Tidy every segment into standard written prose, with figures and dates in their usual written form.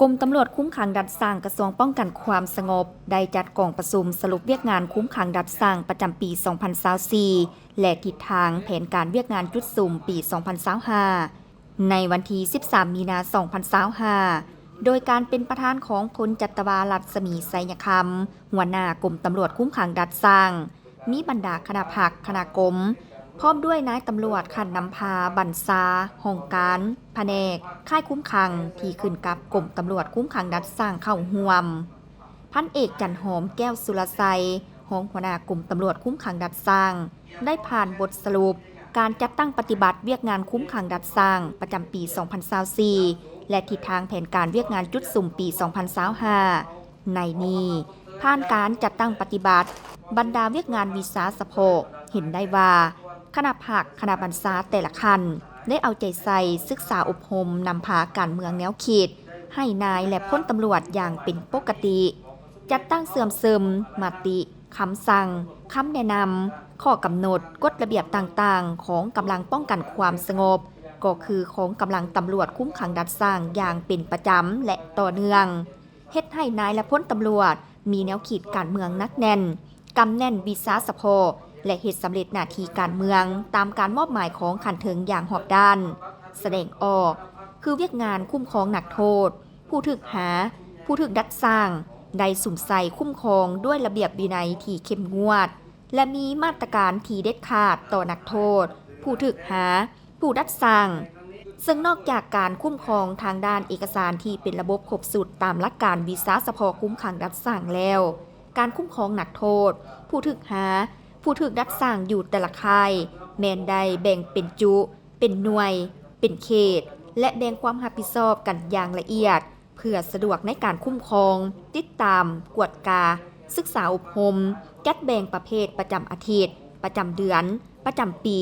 กรมตำรวจคุ้มขังดัดสร้างกระทรวงป้องกันความสงบได้จัดกองประชุมสรุปเวียกงานคุ้มขังดัดสร้างประจำปี 2024 และทิศทางแผนการเวียกงานจุดสุ่มปี 2025 ในวันที่ 13 มีนาคม 2025 โดยการเป็นประธานของพลจัตวารัศมีไสยคำหัวหน้ากรมตำรวจคุ้มขังดัดสร้างมีบรรดาคณะผักคณะกรมพร้อมด้วยนายตำรวจขันนำพาบัญชาห้องการแผนกค่ายคุ้มขังที่ขึ้นกับกรมตำรวจคุ้มขังดัดสร้างเข้าห่วมพันเอกจันหอมแก้วสุรไซห้องหัวหน้ากรมตำรวจคุ้มขังดัดสร้างได้ผ่านบทสรุปการจัดตั้งปฏิบัติเวียกงานคุ้มขังดัดสร้างประจำปี 2024 และทิศทางแผนการเวียกงานจุดสุ่มปี 2025 ในนี้ผ่านการจัดตั้งปฏิบัติบรรดาเวียกงานวิสาสะโพกเห็นได้ว่าคณะผักคณะบรรษาแต่ละคันได้เอาใจใส่ศึกษาอบรมนำพาการเมืองแนวคิดให้นายและพ้นตำรวจอย่างเป็นปกติจัดตั้งเสื่อมซึมมติคำสั่งคำแนะนำข้อกำหนดกฎระเบียบต่างๆของกำลังป้องกันความสงบก็คือของกำลังตำรวจคุ้มขังดัดสร้างอย่างเป็นประจำและต่อเนื่องเฮ็ดให้นายและพ้นตำรวจมีแนวคิดการเมืองนักแน่นกำแน่นวิสาสะโพและเหตุสำเร็จหน้าที่การเมืองตามการมอบหมายของขันเทิงอย่างหอบด้านแสดงออกคือเวียกงานคุ้มครองนักโทษผู้ถูกหาผู้ถูกดัดสร้างได้สุ่มใส่คุ้มครองด้วยระเบียบวินัยที่เข้มงวดและมีมาตรการที่เด็ดขาดต่อนักโทษผู้ถูกหาผู้ดัดสร้างซึ่งนอกจากการคุ้มครองทางด้านเอกสารที่เป็นระบบครบสุดตามหลักการวิสาสะโพคุ้มขังดัดสร้างแล้วการคุ้มครองนักโทษผู้ถูกหาผู้ถูกดัดสร้างอยู่แต่ละค่ายแมนใดแบ่งเป็นจุเป็นหน่วย เป็นเขต และแบ่งความรับผิดชอบกันอย่างละเอียดเพื่อสะดวกในการคุ้มครองติดตามกวดกาศึกษาอบรมจัดแบ่งประเภทประจำอาทิตย์ประจำเดือนประจำปี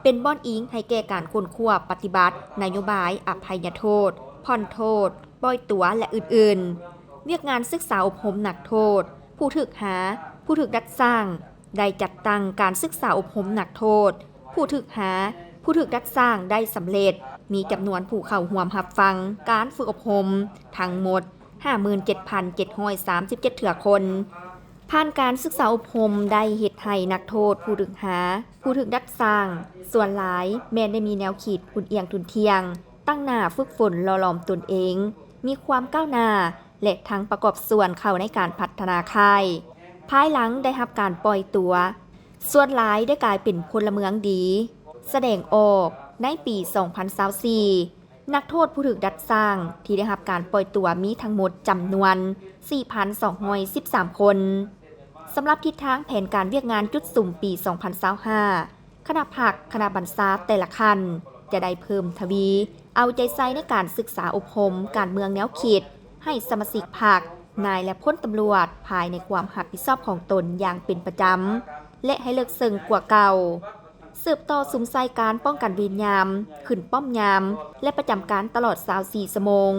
เป็นบ้อนอิงให้แก่การค้นคว้าปฏิบัตินโยบายอภัยโทษผ่อนโทษปล่อยตัวและอื่นๆเวียกงานศึกษาอบรมนักโทษผู้ถูกหาผู้ถูกดัดสร้างได้จัดตั้งการศึกษาอบรมนักโทษผู้ถูกหาผู้ถูกดัดสร้างได้สำเร็จมีจำนวนผู้เข้าร่วมรับฟังการฝึกอบรมทั้งหมด 57,737 เถื่อคนผ่านการศึกษาอบรมได้เฮ็ดให้นักโทษผู้ถูกหาผู้ถูกดัดสร้างส่วนหลายแม้ได้มีแนวคิดอุ่นเอียงทุนเทียงตั้งหน้าฝึกฝนหล่อหลอมตนเองมีความก้าวหน้าและทั้งประกอบส่วนเข้าในการพัฒนาค่ายภายหลังได้รับการปล่อยตัวส่วนหลายได้กลายเป็นพลเมืองดีแสดงออกในปี 2024 นักโทษผู้ถูกดัดสร้างที่ได้รับการปล่อยตัวมีทั้งหมดจำนวน 4,213 คนสำหรับทิศทางแผนการเวียกงานจุดสุ่มปี 2025 คณะผักคณะบรรษาแต่ละคันจะได้เพิ่มทวีเอาใจใส่ในการศึกษาอบรมการเมืองแนวคิดให้สมาชิกพรรคนายและพ้นตำรวจภายในความรับผิดชอบของตนอย่างเป็นประจำและให้เลิกเซิงกว่าเก่าสืบต่อสุมไซการป้องกันเวรยามขึ้นป้อมยามและประจำการตลอด24 ชั่วโมง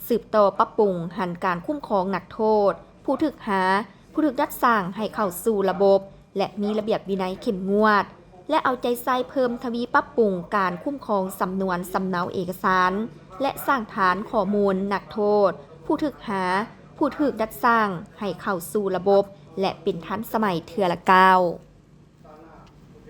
สืบต่อปรับปรุงหันการคุ้มครองนักโทษผู้ถูกหาผู้ถูกดัดสร้างให้เข้าสู่ระบบและมีระเบียบวินัยเข้มงวดและเอาใจใส่เพิ่มทวีปรับปรุงการคุ้มครองสำนวนสำเนาเอกสารและสร้างฐานข้อมูลนักโทษผู้ถูกหาผู้ถูกดัดสร้างให้เข้าสู่ระบบและเป็นทันสมัยเทื่อละก้าว